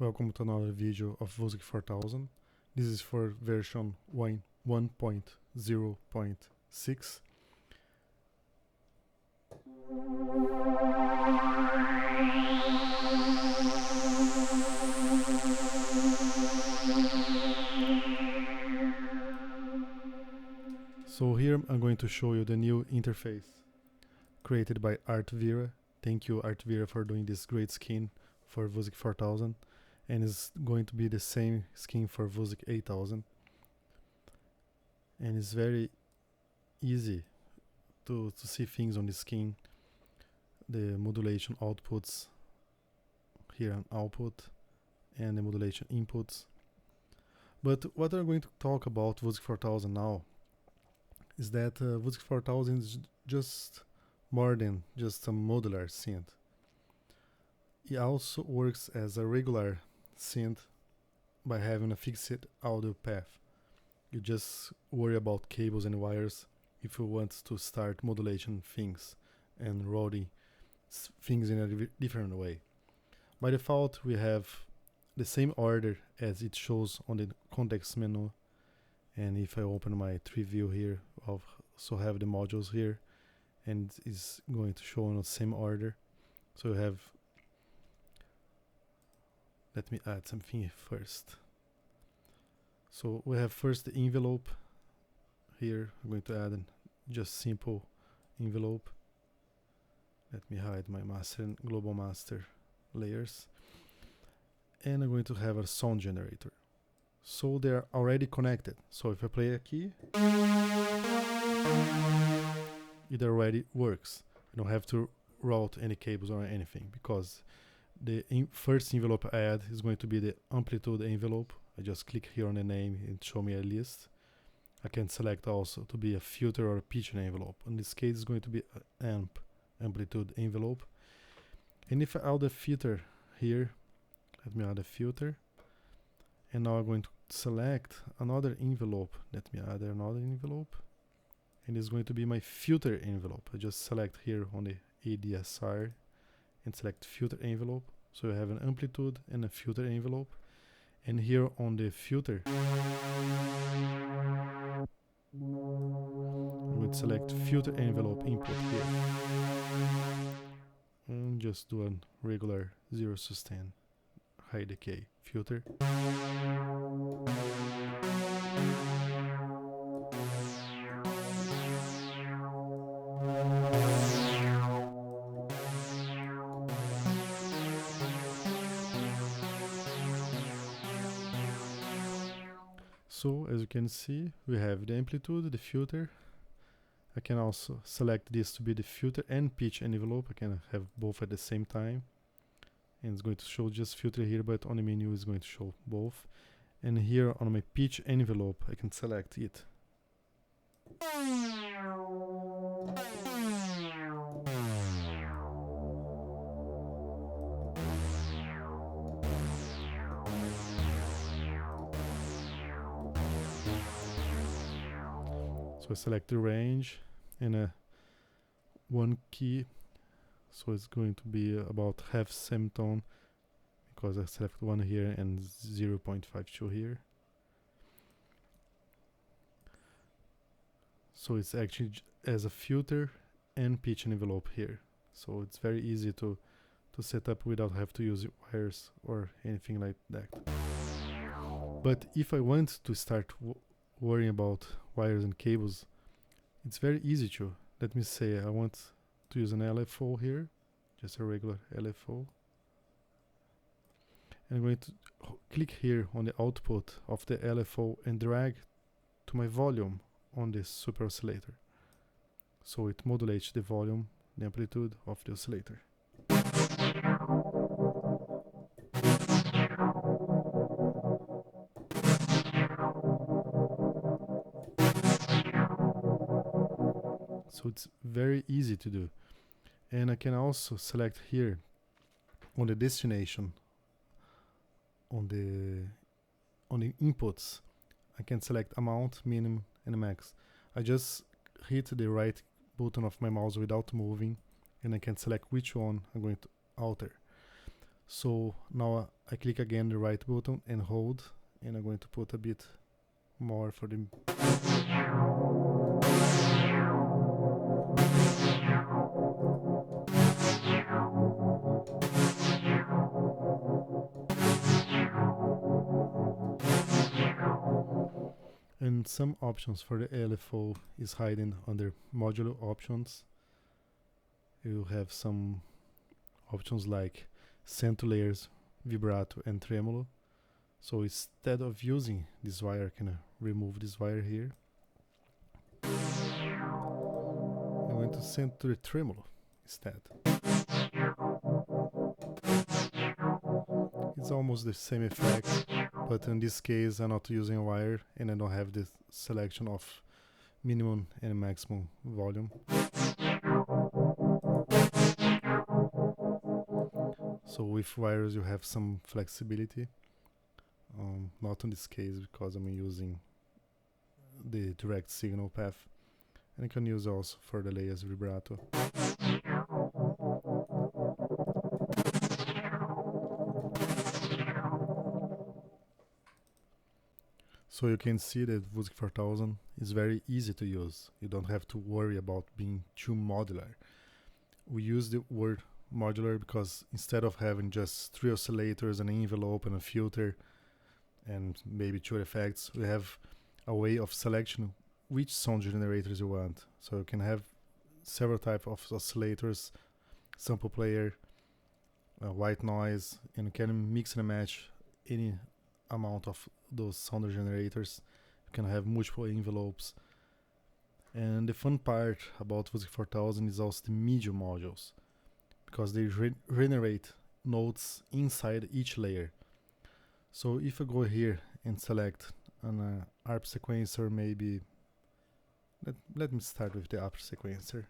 welcome to another video of Wusik 4000. This is for version 1.0.6. So here I'm going to show you the new interface created by ArtVera. Thank you ArtVera for doing this great skin for Wusik 4000, and it's going to be the same skin for Wusik 8000, and it's very easy to see things on the skin. The modulation outputs here on output and the modulation inputs. But what we're going to talk about Wusik 4000 now is that Wusik 4000 is just more than just a modular synth. It also works as a regular synth by having a fixed audio path. You just worry about cables and wires if you want to start modulation things and routing things in a different way. By default, we have the same order as it shows on the context menu, and if I open my tree view here, I'll also have the modules here, and it's going to show in the same order. So you have, let me add something first. So we have first the envelope here. I'm going to add just simple envelope. Let me hide my master and global master layers. And I'm going to have a sound generator. So they're already connected. So if I play a key, it already works. I don't have to route any cables or anything, because the first envelope I add is going to be the amplitude envelope. I just click here on the name and show me a list. I can select also to be a filter or a pitch envelope. In this case, it's going to be an amplitude envelope. And if I add a filter here, let me add a filter. And now I'm going to select another envelope. Let me add another envelope. And it's going to be my filter envelope. I just select here on the ADSR and select filter envelope. So you have an amplitude and a filter envelope. And here on the filter, I'm going to select filter envelope input here. And just do a regular zero sustain high decay filter. So as you can see, we have the amplitude, the filter. I can also select this to be the filter and pitch envelope. I can have both at the same time. And it's going to show just filter here, but on the menu is going to show both. And here on my pitch envelope, I can select it. So I select the range and one key. So it's going to be about half semitone, because I select one here and 0.52 here. So it's actually as a filter and pitch envelope here. So it's very easy to set up without have to use wires or anything like that. But if I want to start worrying about wires and cables, it's very easy to. Let me say I want to use an LFO here, just a regular LFO. And I'm going to click here on the output of the LFO and drag to my volume on this super oscillator. So it modulates the volume, the amplitude of the oscillator. So it's very easy to do. And I can also select here on the destination, on the inputs, I can select amount, minimum and max. I just hit the right button of my mouse without moving, and I can select which one I'm going to alter. So now I click again the right button and hold, and I'm going to put a bit more for the and some options for the LFO is hidden under modular options. You have some options like send to layers, vibrato and tremolo. So instead of using this wire, I can remove this wire here. I'm going to send to the tremolo instead. It's almost the same effect, but in this case I'm not using a wire and I don't have the selection of minimum and maximum volume. So with wires you have some flexibility, not in this case because I'm using the direct signal path, and I can use also for the layers vibrato. So you can see that Wusik 4000 is very easy to use. You don't have to worry about being too modular. We use the word modular because instead of having just 3 oscillators, an envelope and a filter and maybe 2 effects, we have a way of selection which sound generators you want. So you can have several types of oscillators, sample player, white noise, and you can mix and match any amount of those sound generators. You can have multiple envelopes. And the fun part about Wusik 4000 is also the medium modules, because they generate notes inside each layer. So if I go here and select an ARP sequencer, maybe let me start with the ARP sequencer.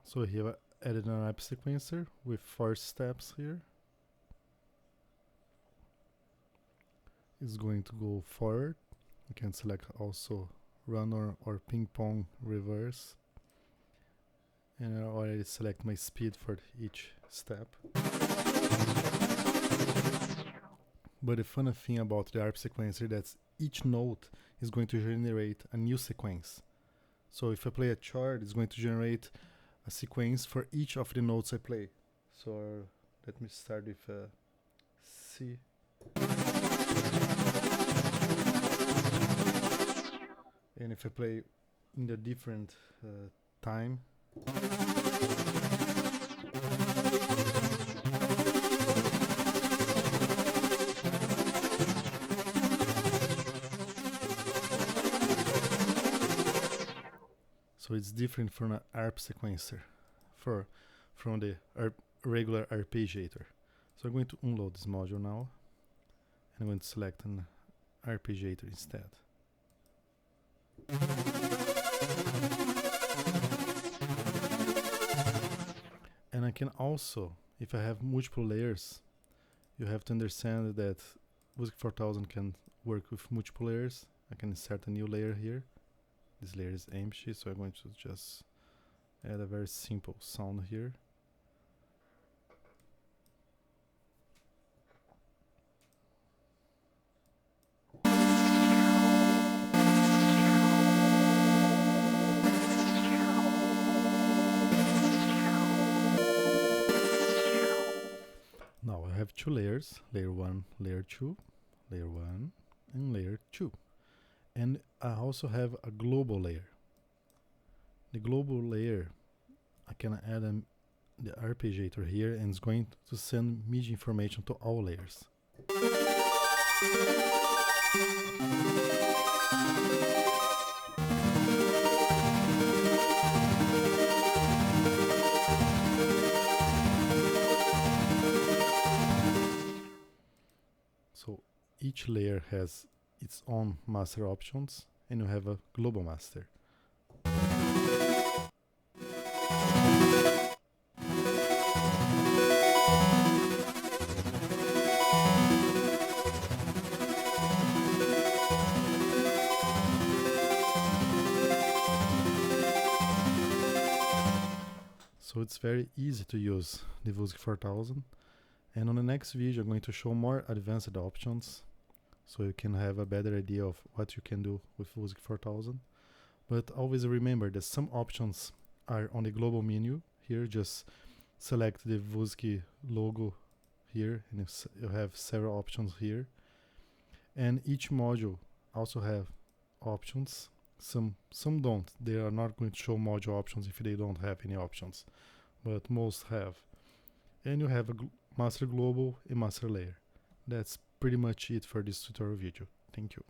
So here I added an ARP sequencer with 4 steps here. It's going to go forward. You can select also run or ping pong reverse. And I already select my speed for each step. But the funny thing about the ARP sequencer is that each note is going to generate a new sequence. So if I play a chord, it's going to generate a sequence for each of the notes I play. So let me start with C. And if I play in the different time, so it's different from an ARP sequencer, from the regular arpeggiator. So I'm going to unload this module now, and I'm going to select an arpeggiator instead. And I can also, if I have multiple layers, you have to understand that Wusik 4000 can work with multiple layers. I can insert a new layer here. This layer is empty, so I'm going to just add a very simple sound here. Now I have 2 layers, layer 1, layer 2, layer 1, and layer 2. And I also have a global layer. The global layer, I can add the arpeggiator here, and it's going to send MIDI information to all layers. So each layer has its own master options, and you have a global master. So it's very easy to use the Wusik 4000. And on the next video, I'm going to show more advanced options, so you can have a better idea of what you can do with Wusik 4000. But always remember that some options are on the global menu. Here, just select the Wusik logo here, and you have several options here. And each module also have options. Some don't. They are not going to show module options if they don't have any options, but most have. And you have a master global and master layer. That's pretty much it for this tutorial video. Thank you.